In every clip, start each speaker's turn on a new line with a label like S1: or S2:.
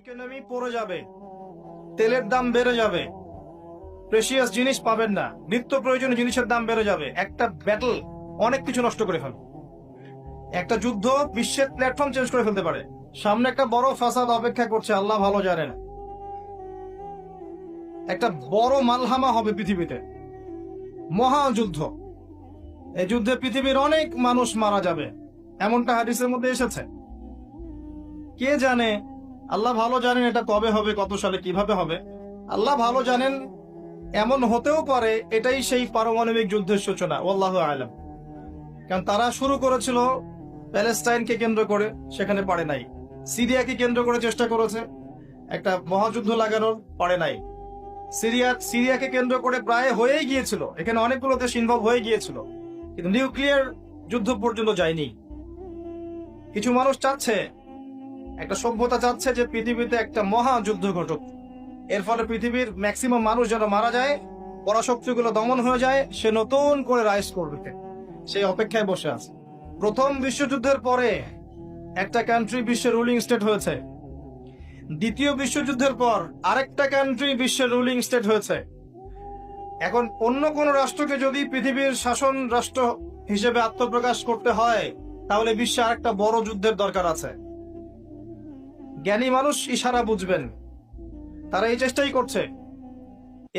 S1: Economy পড়ে যাবে, তেলের দাম বেড়ে যাবে, প্রেশিয়াস জিনিস পাবেন না, নিত্য প্রয়োজনীয় জিনিসের দাম বেড়ে যাবে। একটা ব্যাটল অনেক কিছু নষ্ট করে ফেলবে। একটা যুদ্ধ বিশ্বের প্ল্যাটফর্ম চেঞ্জ করে ফেলতে পারে। সামনে একটা বড় ফাসাদ অপেক্ষা করছে, আল্লাহ ভালো জানেন। একটা বড় মালহামা হবে পৃথিবীতে, মহাযুদ্ধ। এই যুদ্ধে পৃথিবীর অনেক মানুষ মারা যাবে, এমনটা হাদিসের মধ্যে এসেছে। কে জানে, আল্লাহ ভালো জানেন এটা কবে হবে, কত সালে, কিভাবে হবে, আল্লাহ ভালো জানেন। এমন হতেও পারে এটাই সেই পারমাণবিক যুদ্ধের সূচনা, আল্লাহু আ'লাম। কারণ তারা শুরু করেছিল প্যালেস্টাইনকে কেন্দ্র করে, সেখানে পারে নাই। সিরিয়াকে কেন্দ্র করে চেষ্টা করেছে একটা মহাযুদ্ধ লাগানোর, পারে নাই। সিরিয়াকে কেন্দ্র করে প্রায় হয়েই গিয়েছিল, এখানে অনেকগুলো দেশ ইনভলভ হয়ে গিয়েছিল, কিন্তু নিউক্লিয়ার যুদ্ধ পর্যন্ত যায়নি। কিছু মানুষ চাচ্ছে, একটা সভ্যতা চাচ্ছে যে পৃথিবীতে একটা মহাযুদ্ধ ঘটুক, এর ফলে পৃথিবীর ম্যাক্সিমাম মানুষ যেন মারা যায়, পরাশক্তিগুলো দমন হয়ে যায়, সে নতুন করে রাইজ করবে, সেই অপেক্ষায় বসে আছে। প্রথম বিশ্বযুদ্ধের পরে একটা কান্ট্রি বিশ্বের রুলিং স্টেট হয়েছে, দ্বিতীয় বিশ্বযুদ্ধের পর আরেকটা কান্ট্রি বিশ্বের রুলিং স্টেট হয়েছে। এখন অন্য কোন রাষ্ট্রকে যদি পৃথিবীর শাসন রাষ্ট্র হিসেবে আত্মপ্রকাশ করতে হয়, তাহলে বিশ্বে আরেকটা বড় যুদ্ধের দরকার আছে। জ্ঞানী মানুষ ইশারা বুঝবেন, তারা এই চেষ্টাই করছে।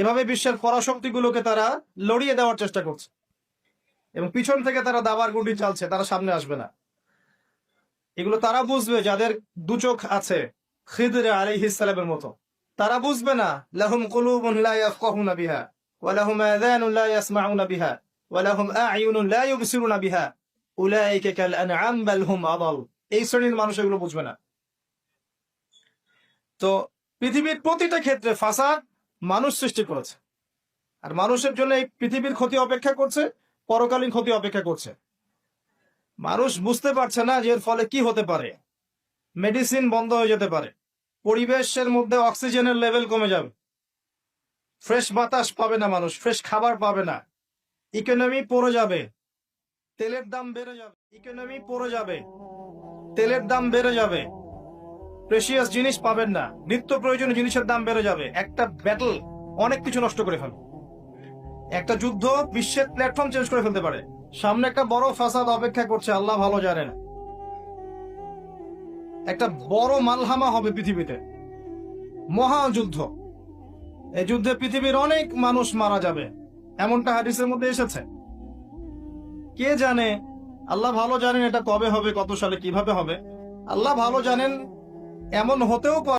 S1: এভাবে বিশ্বের পরাশক্তিগুলোকে তারা লড়িয়ে দেওয়ার চেষ্টা করছে, এবং পিছন থেকে তারা দাবার গুটি চালছে, তারা সামনে আসবে না। এগুলো তারা বুঝবে যাদের দু চোখ আছে, খিদর আলাইহিস সালামের মতো। তারা বুঝবে না, লাহুম কুলুবুন লা ইয়াফকাহুনা বিহা ওয়া লাহুম আযানুন লা ইয়াসমাউনা বিহা ওয়া লাহুম আ'য়ুনুন লা ইউবসিরুনা বিহা উলাইকা কাল আনআম বাল হুম আদাল। এই শ্রেণীর মানুষ এগুলো বুঝবে না। তো পৃথিবীর প্রতিটা ক্ষেত্রে ফাসাদ মানুষ সৃষ্টি করেছে, আর মানুষের জন্য এই পৃথিবীর ক্ষতি অপেক্ষা করছে, পরকালীন ক্ষতি অপেক্ষা করছে। মানুষ বুঝতে পারছে না যে এর ফলে কি হতে পারে। মেডিসিন বন্ধ হয়ে যেতে পারে, পরিবেশের মধ্যে অক্সিজেনের লেভেল কমে যাবে, ফ্রেশ বাতাস পাবে না মানুষ, ফ্রেশ খাবার পাবে না, ইকোনমি পড়ে যাবে, তেলের দাম বেড়ে যাবে, ইকোনমি পড়ে যাবে, তেলের দাম বেড়ে যাবে, প্রেশিয়াস জিনিস পাবেন না, নিত্য প্রয়োজনীয় জিনিসের দাম বেড়ে যাবে। একটা ব্যাটল অনেক কিছু নষ্ট করে ফেলবে। একটা যুদ্ধ বিশ্বের প্ল্যাটফর্ম চেঞ্জ করে ফেলতে পারে। সামনে একটা বড় ফাসাদ অপেক্ষা করছে, আল্লাহ ভালো জানেন। একটা বড় মালহামা হবে পৃথিবীতে, মহাযুদ্ধ। এই যুদ্ধে পৃথিবীর অনেক মানুষ মারা যাবে, এমনটা হাদিসের মধ্যে এসেছে। কে জানে, আল্লাহ ভালো জানেন এটা কবে হবে, কত সালে, কিভাবে হবে, আল্লাহ ভালো জানেন। এমন হতেও পারে